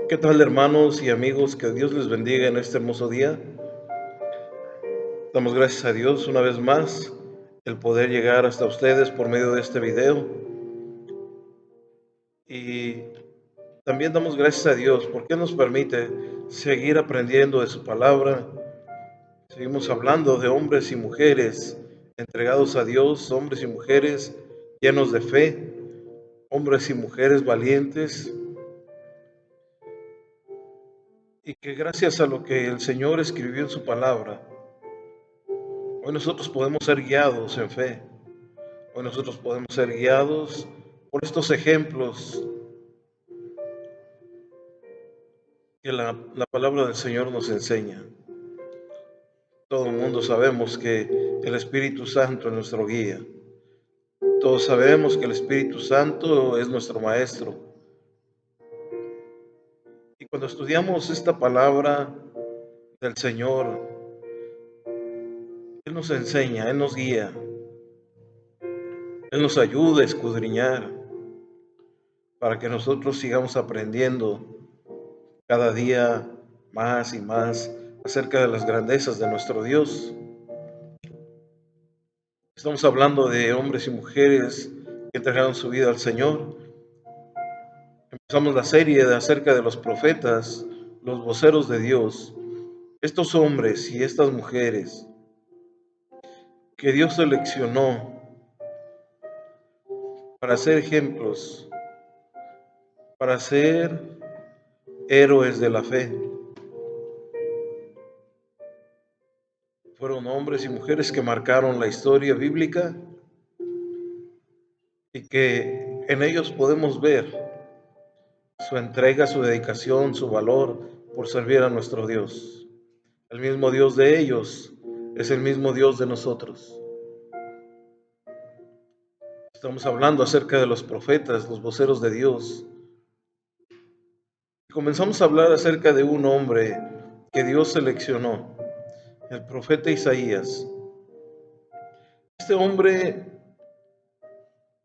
¿Qué tal, hermanos y amigos? Que Dios les bendiga en este hermoso día. Damos gracias a Dios una vez más el poder llegar hasta ustedes por medio de este video. Y también damos gracias a Dios porque nos permite seguir aprendiendo de su palabra. Seguimos hablando de hombres y mujeres entregados a Dios, hombres y mujeres llenos de fe, hombres y mujeres valientes, y que gracias a lo que el Señor escribió en su palabra, hoy nosotros podemos ser guiados en fe. Hoy nosotros podemos ser guiados por estos ejemplos que la palabra del Señor nos enseña. Todo el mundo sabemos que el Espíritu Santo es nuestro guía. Todos sabemos que el Espíritu Santo es nuestro maestro. Y cuando estudiamos esta palabra del Señor, Él nos enseña, Él nos guía, Él nos ayuda a escudriñar para que nosotros sigamos aprendiendo cada día más y más acerca de las grandezas de nuestro Dios. Estamos hablando de hombres y mujeres que entregaron su vida al Señor. Empezamos la serie acerca de los profetas, los voceros de Dios, estos hombres y estas mujeres que Dios seleccionó para ser ejemplos, para ser héroes de la fe. Fueron hombres y mujeres que marcaron la historia bíblica y que en ellos podemos ver su entrega, su dedicación, su valor por servir a nuestro Dios. El mismo Dios de ellos es el mismo Dios de nosotros. Estamos hablando acerca de los profetas, los voceros de Dios. Comenzamos a hablar acerca de un hombre que Dios seleccionó, el profeta Isaías. Este hombre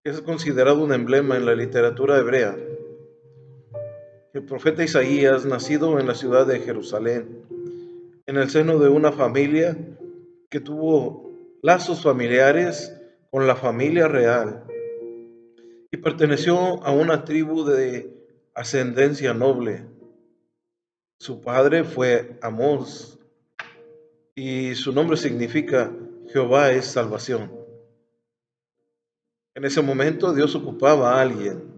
es considerado un emblema en la literatura hebrea. El profeta Isaías, nacido en la ciudad de Jerusalén, en el seno de una familia que tuvo lazos familiares con la familia real y perteneció a una tribu de ascendencia noble. Su padre fue Amós y su nombre significa Jehová es salvación. En ese momento Dios ocupaba a alguien.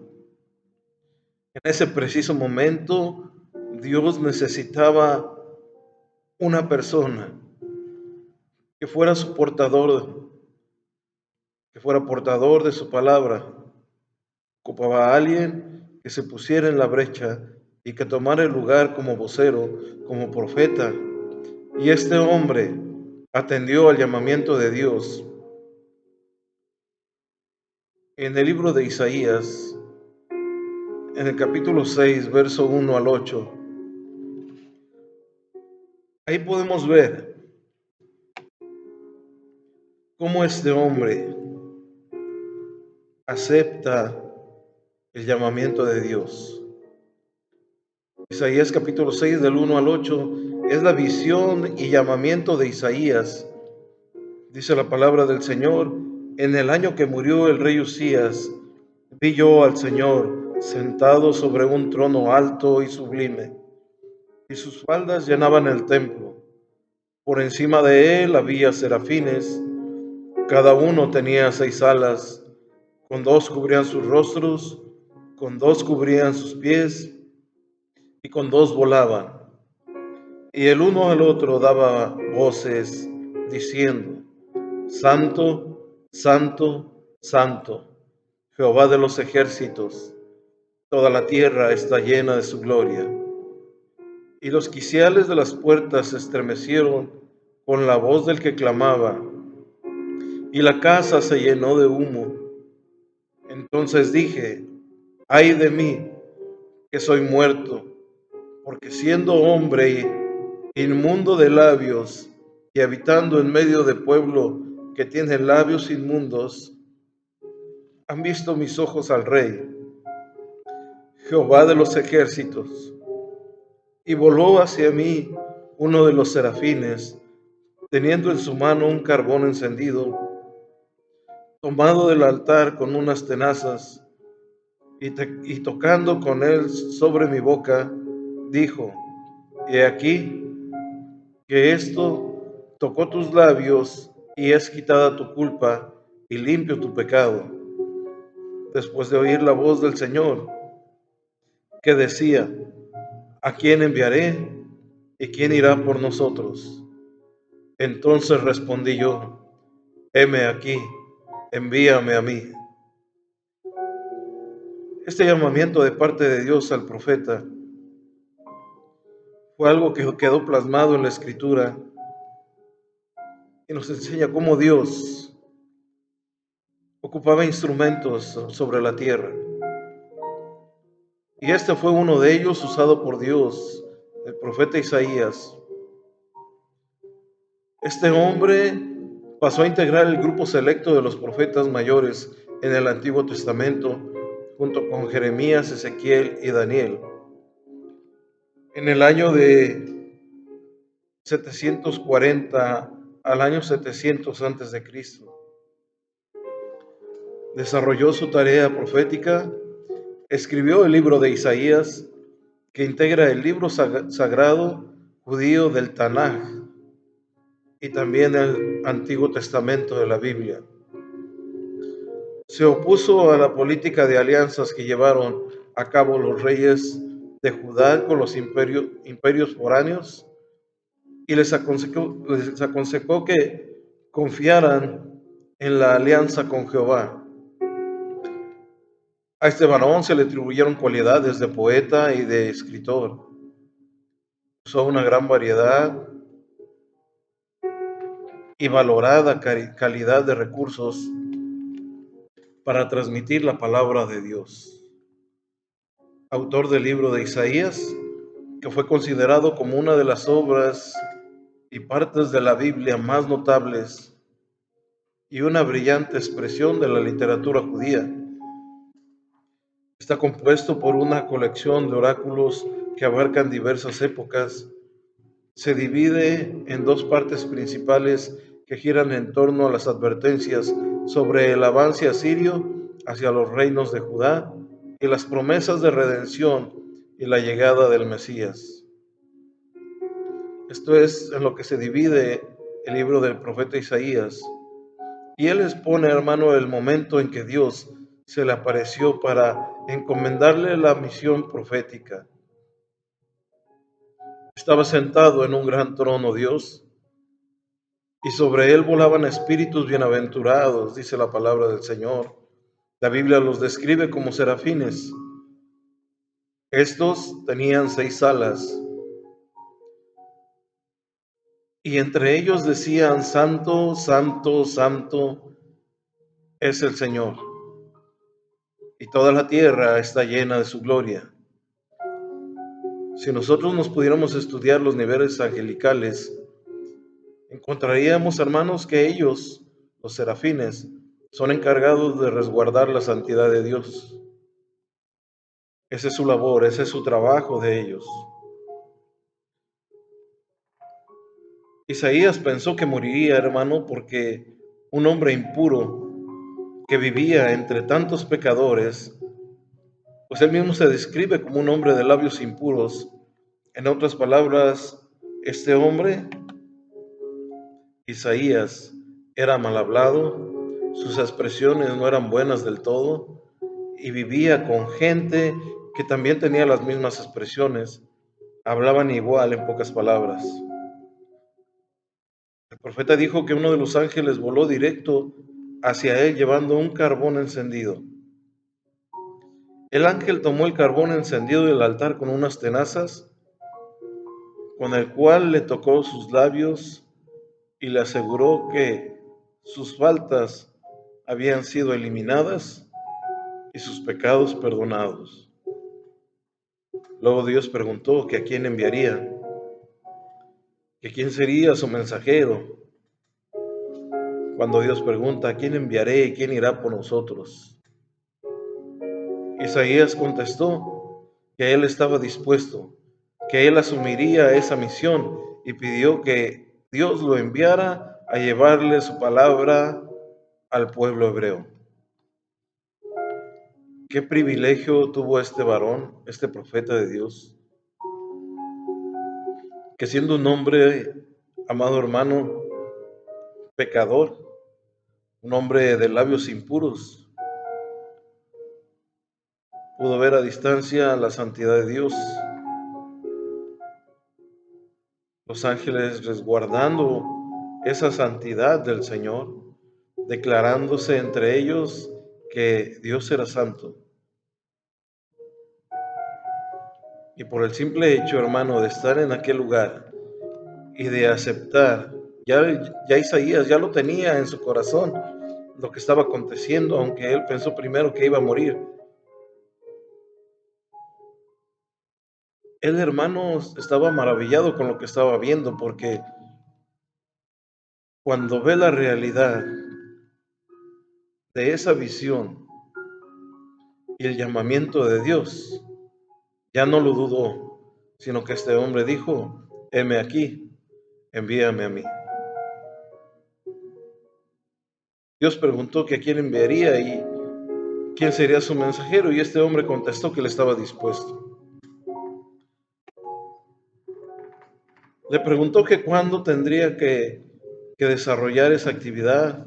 En ese preciso momento Dios necesitaba una persona que fuera su portador, que fuera portador de su palabra. Ocupaba a alguien que se pusiera en la brecha y que tomara el lugar como vocero, como profeta. Y este hombre atendió al llamamiento de Dios. En el libro de Isaías, en el capítulo 6, verso 1 al 8, ahí podemos ver cómo este hombre acepta el llamamiento de Dios. Isaías capítulo 6 del 1 al 8 es la visión y llamamiento de Isaías. Dice la palabra del Señor: en el año que murió el rey Usías, vi yo al Señor sentado sobre un trono alto y sublime, y sus faldas llenaban el templo. Por encima de él había serafines, cada uno tenía 6 alas, con 2 cubrían sus rostros, con 2 cubrían sus pies, y con 2 volaban. Y el uno al otro daba voces, diciendo: Santo, Santo, Santo, Jehová de los ejércitos, toda la tierra está llena de su gloria. Y los quiciales de las puertas se estremecieron con la voz del que clamaba, y la casa se llenó de humo. Entonces dije: ay de mí, que soy muerto, porque siendo hombre inmundo de labios y habitando en medio de pueblo que tiene labios inmundos, han visto mis ojos al Rey, Jehová de los ejércitos. Y voló hacia mí uno de los serafines, teniendo en su mano un carbón encendido, tomado del altar con unas tenazas, y tocando con él sobre mi boca, dijo: He aquí que esto tocó tus labios, y es quitada tu culpa, y limpio tu pecado. Después de oír la voz del Señor, que decía: ¿A quién enviaré? ¿Y quién irá por nosotros? Entonces respondí yo: heme aquí, envíame a mí. Este llamamiento de parte de Dios al profeta fue algo que quedó plasmado en la Escritura y nos enseña cómo Dios ocupaba instrumentos sobre la tierra. Y este fue uno de ellos usado por Dios, el profeta Isaías. Este hombre pasó a integrar el grupo selecto de los profetas mayores en el Antiguo Testamento, junto con Jeremías, Ezequiel y Daniel. En el año de 740 al año 700 antes de Cristo, desarrolló su tarea profética, escribió el libro de Isaías, que integra el libro sagrado judío del Tanaj y también el Antiguo Testamento de la Biblia. Se opuso a la política de alianzas que llevaron a cabo los reyes de Judá con los imperios foráneos, y les aconsejó que confiaran en la alianza con Jehová. A este varón se le atribuyeron cualidades de poeta y de escritor. Usó una gran variedad y valorada calidad de recursos para transmitir la palabra de Dios. Autor del libro de Isaías, que fue considerado como una de las obras y partes de la Biblia más notables y una brillante expresión de la literatura judía. Está compuesto por una colección de oráculos que abarcan diversas épocas. Se divide en dos partes principales que giran en torno a las advertencias sobre el avance asirio hacia los reinos de Judá y las promesas de redención y la llegada del Mesías. Esto es en lo que se divide el libro del profeta Isaías. Y él expone, hermano, el momento en que Dios se le apareció para encomendarle la misión profética. Estaba sentado en un gran trono Dios, y sobre él volaban espíritus bienaventurados, dice la palabra del Señor. La Biblia los describe como serafines. Estos tenían 6 alas, y entre ellos decían: Santo, Santo, Santo es el Señor, y toda la tierra está llena de su gloria. Si nosotros nos pudiéramos estudiar los niveles angelicales, encontraríamos, hermanos, que ellos, los serafines, son encargados de resguardar la santidad de Dios. Esa es su labor, ese es su trabajo de ellos. Isaías pensó que moriría, hermano, porque un hombre impuro que vivía entre tantos pecadores, pues él mismo se describe como un hombre de labios impuros. En otras palabras, este hombre, Isaías, era mal hablado, sus expresiones no eran buenas del todo, y vivía con gente que también tenía las mismas expresiones, hablaban igual, en pocas palabras. El profeta dijo que uno de los ángeles voló directo hacia él llevando un carbón encendido. El ángel tomó el carbón encendido del altar con unas tenazas, con el cual le tocó sus labios y le aseguró que sus faltas habían sido eliminadas y sus pecados perdonados. Luego Dios preguntó que a quién enviaría, que quién sería su mensajero. Cuando Dios pregunta: ¿a quién enviaré y quién irá por nosotros? Isaías contestó: que él estaba dispuesto, que él asumiría esa misión y pidió que Dios lo enviara a llevarle su palabra al pueblo hebreo. Qué privilegio tuvo este varón, este profeta de Dios, que siendo un hombre, amado hermano, pecador, un hombre de labios impuros, pudo ver a distancia la santidad de Dios, los ángeles resguardando esa santidad del Señor, declarándose entre ellos que Dios era santo. Y por el simple hecho, hermano, de estar en aquel lugar y de aceptar, ya Isaías ya lo tenía en su corazón, lo que estaba aconteciendo, aunque él pensó primero que iba a morir. Él, hermanos, estaba maravillado con lo que estaba viendo, porque cuando ve la realidad de esa visión y el llamamiento de Dios, ya no lo dudó, sino que este hombre dijo: heme aquí, envíame a mí. Dios preguntó que a quién enviaría y quién sería su mensajero, y este hombre contestó que él estaba dispuesto. Le preguntó que cuándo tendría que desarrollar esa actividad,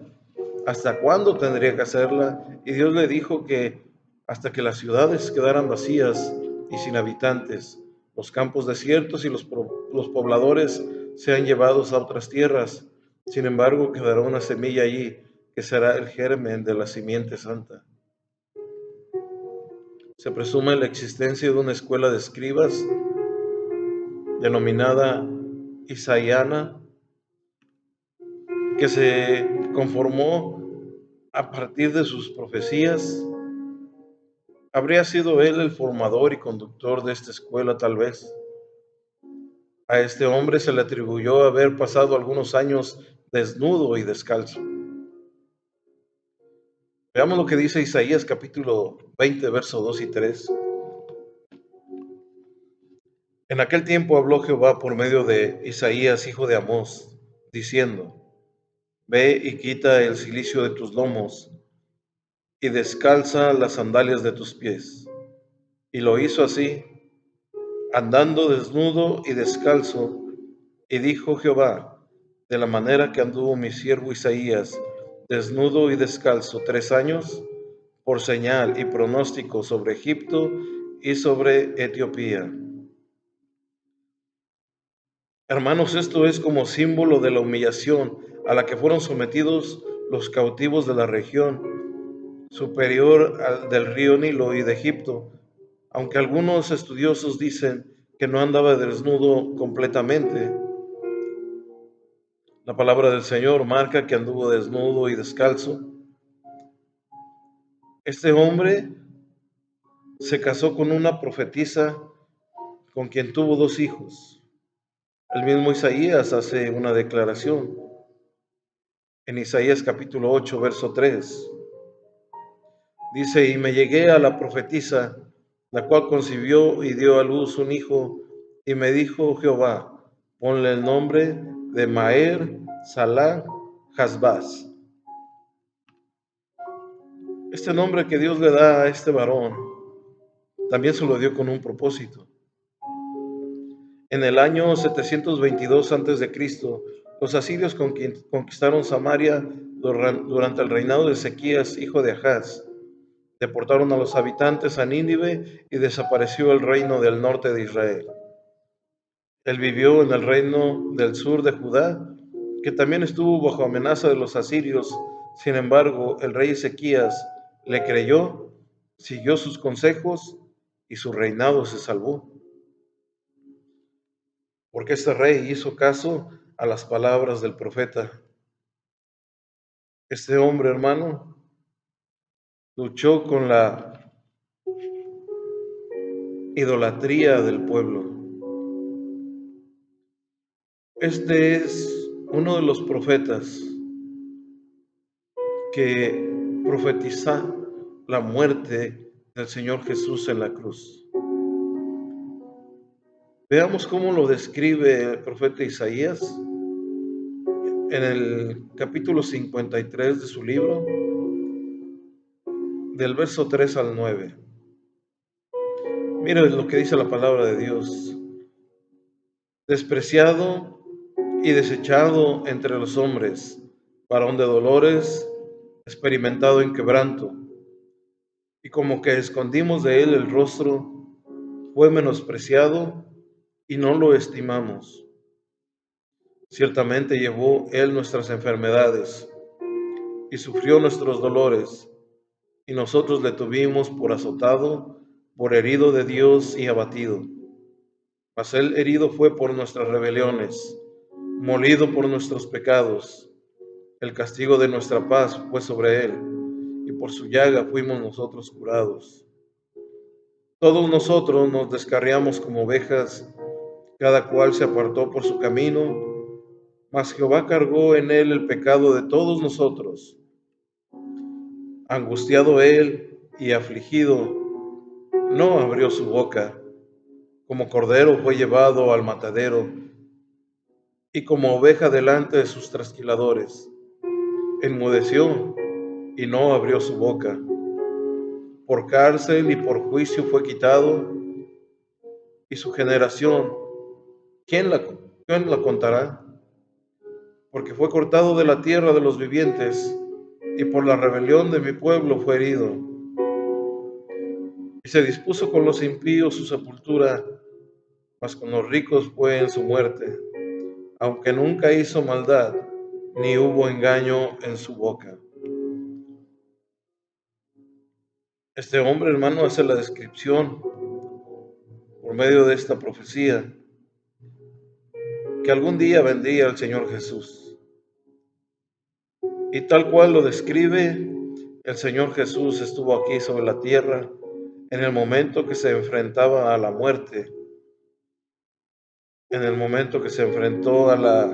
hasta cuándo tendría que hacerla, y Dios le dijo que hasta que las ciudades quedaran vacías y sin habitantes, los campos desiertos y los pobladores sean llevados a otras tierras. Sin embargo, quedará una semilla allí que será el germen de la simiente santa. Se presume la existencia de una escuela de escribas denominada Isaiana, que se conformó a partir de sus profecías. ¿Habría sido él el formador y conductor de esta escuela, tal vez? A este hombre se le atribuyó haber pasado algunos años desnudo y descalzo. Veamos lo que dice Isaías capítulo 20, versos 2 y 3. En aquel tiempo habló Jehová por medio de Isaías, hijo de Amós, diciendo: Ve y quita el cilicio de tus lomos y descalza las sandalias de tus pies. Y lo hizo así, andando desnudo y descalzo. Y dijo Jehová: de la manera que anduvo mi siervo Isaías, desnudo y descalzo 3 años, por señal y pronóstico sobre Egipto y sobre Etiopía. Hermanos, esto es como símbolo de la humillación a la que fueron sometidos los cautivos de la región superior del río Nilo y de Egipto, aunque algunos estudiosos dicen que no andaba desnudo completamente. La palabra del Señor marca que anduvo desnudo y descalzo. Este hombre se casó con una profetisa con quien tuvo 2 hijos. El mismo Isaías hace una declaración en Isaías capítulo 8, verso 3. Dice: y me llegué a la profetisa, la cual concibió y dio a luz un hijo, y me dijo Jehová: ponle el nombre de Maher Salah Hasbaz. Este nombre que Dios le da a este varón, también se lo dio con un propósito. En el año 722 a.C., los asirios conquistaron Samaria durante el reinado de Ezequías, hijo de Ahaz. Deportaron a los habitantes a Nínive y desapareció el reino del norte de Israel. Él vivió en el reino del sur de Judá, que también estuvo bajo amenaza de los asirios. Sin embargo, el rey Ezequías le creyó, siguió sus consejos y su reinado se salvó. Porque este rey hizo caso a las palabras del profeta. Este hombre, hermano, luchó con la idolatría del pueblo. Este es uno de los profetas que profetiza la muerte del Señor Jesús en la cruz. Veamos cómo lo describe el profeta Isaías en el capítulo 53 de su libro, del verso 3 al 9. Mira lo que dice la palabra de Dios. Despreciado y desechado entre los hombres, varón de dolores, experimentado en quebranto, y como que escondimos de él el rostro, fue menospreciado y no lo estimamos. Ciertamente llevó él nuestras enfermedades y sufrió nuestros dolores, y nosotros le tuvimos por azotado, por herido de Dios y abatido. Mas él herido fue por nuestras rebeliones, molido por nuestros pecados. El castigo de nuestra paz fue sobre él, y por su llaga fuimos nosotros curados. Todos nosotros nos descarriamos como ovejas, cada cual se apartó por su camino, mas Jehová cargó en él el pecado de todos nosotros. Angustiado él y afligido, no abrió su boca. Como cordero fue llevado al matadero, y como oveja delante de sus trasquiladores. Enmudeció y no abrió su boca. Por cárcel y por juicio fue quitado, y su generación, ¿quién la contará? Porque fue cortado de la tierra de los vivientes, y por la rebelión de mi pueblo fue herido. Y se dispuso con los impíos su sepultura, mas con los ricos fue en su muerte, aunque nunca hizo maldad, ni hubo engaño en su boca. Este hombre, hermano, hace la descripción por medio de esta profecía que algún día vendría el Señor Jesús. Y tal cual lo describe, el Señor Jesús estuvo aquí sobre la tierra en el momento que se enfrentaba a la muerte, en el momento que se enfrentó al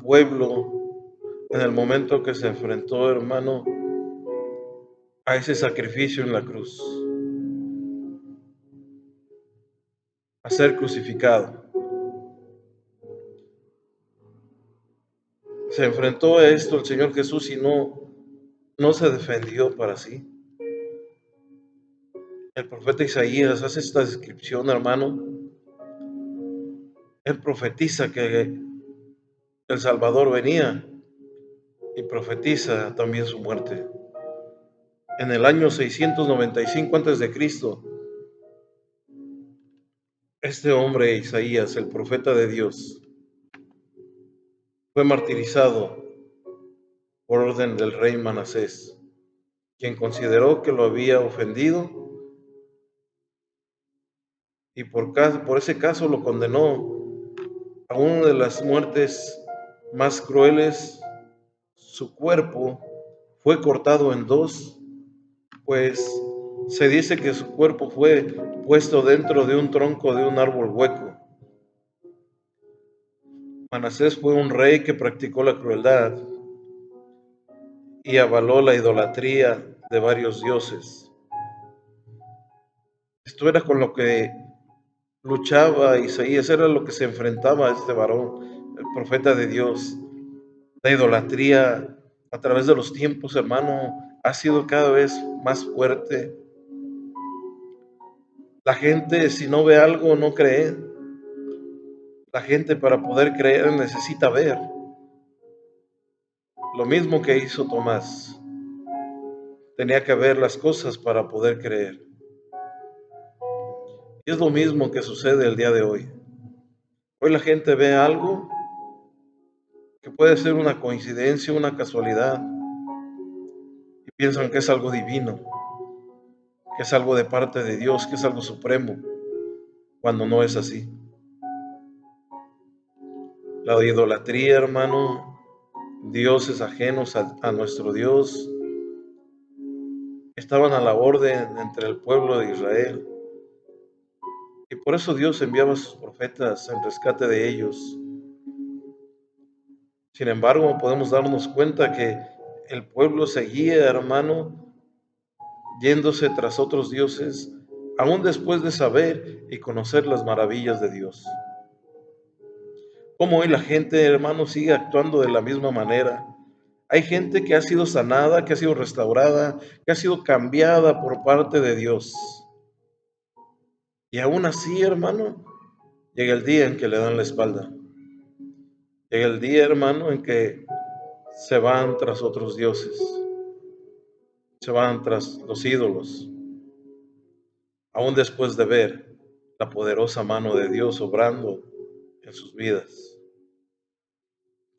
pueblo, en el momento que se enfrentó, hermano, a ese sacrificio en la cruz, a ser crucificado. Se enfrentó a esto el Señor Jesús y no se defendió para sí. El profeta Isaías hace esta descripción, hermano. Él profetiza que el Salvador venía y profetiza también su muerte. En el año 695 a.C., este hombre Isaías, el profeta de Dios, fue martirizado por orden del rey Manasés, quien consideró que lo había ofendido y por ese caso lo condenó a una de las muertes más crueles. Su cuerpo fue cortado en dos, pues se dice que su cuerpo fue puesto dentro de un tronco de un árbol hueco. Manasés fue un rey que practicó la crueldad y avaló la idolatría de varios dioses. Esto era con lo que luchaba Isaías, era lo que se enfrentaba a este varón, el profeta de Dios. La idolatría a través de los tiempos, hermano, ha sido cada vez más fuerte. La gente, si no ve algo, no cree. La gente, para poder creer, necesita ver. Lo mismo que hizo Tomás. Tenía que ver las cosas para poder creer. Y es lo mismo que sucede el día de hoy. Hoy la gente ve algo que puede ser una coincidencia, una casualidad, y piensan que es algo divino, que es algo de parte de Dios, que es algo supremo, cuando no es así. La idolatría, hermano, dioses ajenos a nuestro Dios, estaban a la orden entre el pueblo de Israel. Y por eso Dios enviaba a sus profetas en rescate de ellos. Sin embargo, podemos darnos cuenta que el pueblo seguía, hermano, yéndose tras otros dioses, aún después de saber y conocer las maravillas de Dios. Como hoy la gente, hermano, sigue actuando de la misma manera. Hay gente que ha sido sanada, que ha sido restaurada, que ha sido cambiada por parte de Dios. Y aún así, hermano, llega el día en que le dan la espalda. Llega el día, hermano, en que se van tras otros dioses, se van tras los ídolos, aún después de ver la poderosa mano de Dios obrando en sus vidas.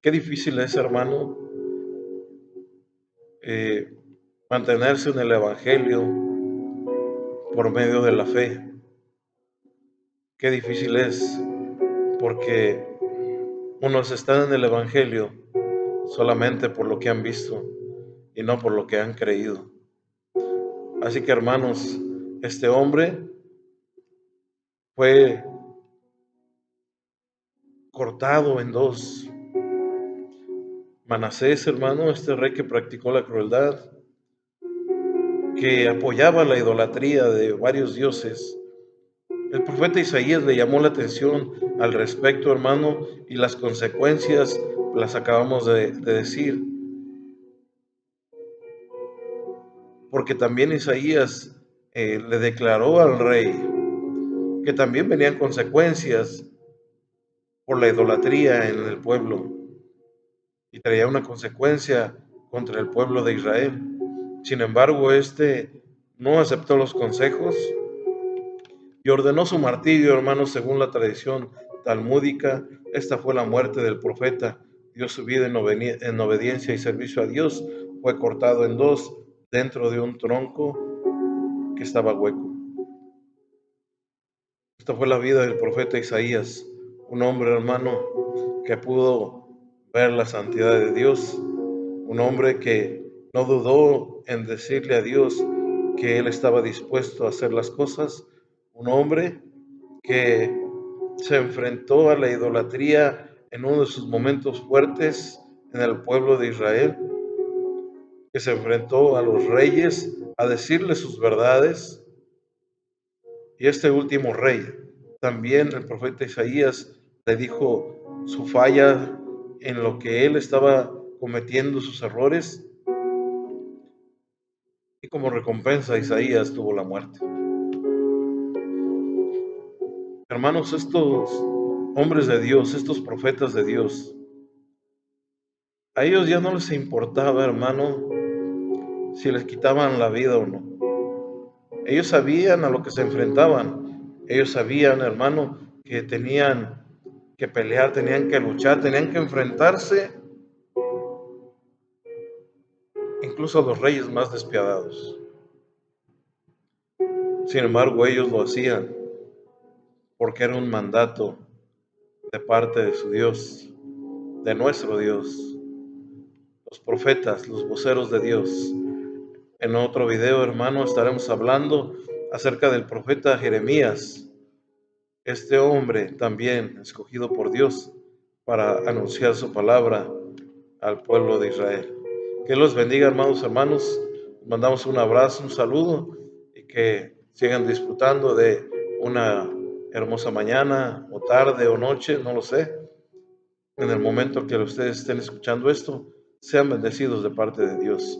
Qué difícil es, hermano, eh, mantenerse en el Evangelio por medio de la fe. Qué difícil es, porque unos están en el Evangelio solamente por lo que han visto y no por lo que han creído. Así que, hermanos, este hombre fue cortado en dos. Manasés, hermano, este rey que practicó la crueldad, que apoyaba la idolatría de varios dioses. El profeta Isaías le llamó la atención al respecto, hermano, y las consecuencias las acabamos de decir. Porque también Isaías le declaró al rey que también venían consecuencias por la idolatría en el pueblo, y traía una consecuencia contra el pueblo de Israel. Sin embargo, este no aceptó los consejos y ordenó su martirio, hermanos, según la tradición talmúdica. Esta fue la muerte del profeta. Dio su vida en obediencia y servicio a Dios. Fue cortado en dos dentro de un tronco que estaba hueco. Esta fue la vida del profeta Isaías, un hombre, hermano, que pudo ver la santidad de Dios, un hombre que no dudó en decirle a Dios que él estaba dispuesto a hacer las cosas, un hombre que se enfrentó a la idolatría en uno de sus momentos fuertes en el pueblo de Israel, que se enfrentó a los reyes a decirle sus verdades. Y este último rey, también el profeta Isaías le dijo su falla en lo que él estaba cometiendo, sus errores, y como recompensa Isaías tuvo la muerte. Hermanos, estos hombres de Dios, estos profetas de Dios, a ellos ya no les importaba, hermano, si les quitaban la vida o no. Ellos sabían a lo que se enfrentaban. Ellos sabían, hermano, que tenían que pelear, tenían que luchar, tenían que enfrentarse incluso a los reyes más despiadados. Sin embargo, ellos lo hacían porque era un mandato de parte de su Dios, de nuestro Dios. Los profetas, los voceros de Dios. En otro video, hermano, estaremos hablando acerca del profeta Jeremías, este hombre también escogido por Dios para anunciar su palabra al pueblo de Israel. Que los bendiga, hermanos. Mandamos un abrazo, un saludo, y que sigan disfrutando de una hermosa mañana o tarde o noche, no lo sé. En el momento que ustedes estén escuchando esto, sean bendecidos de parte de Dios.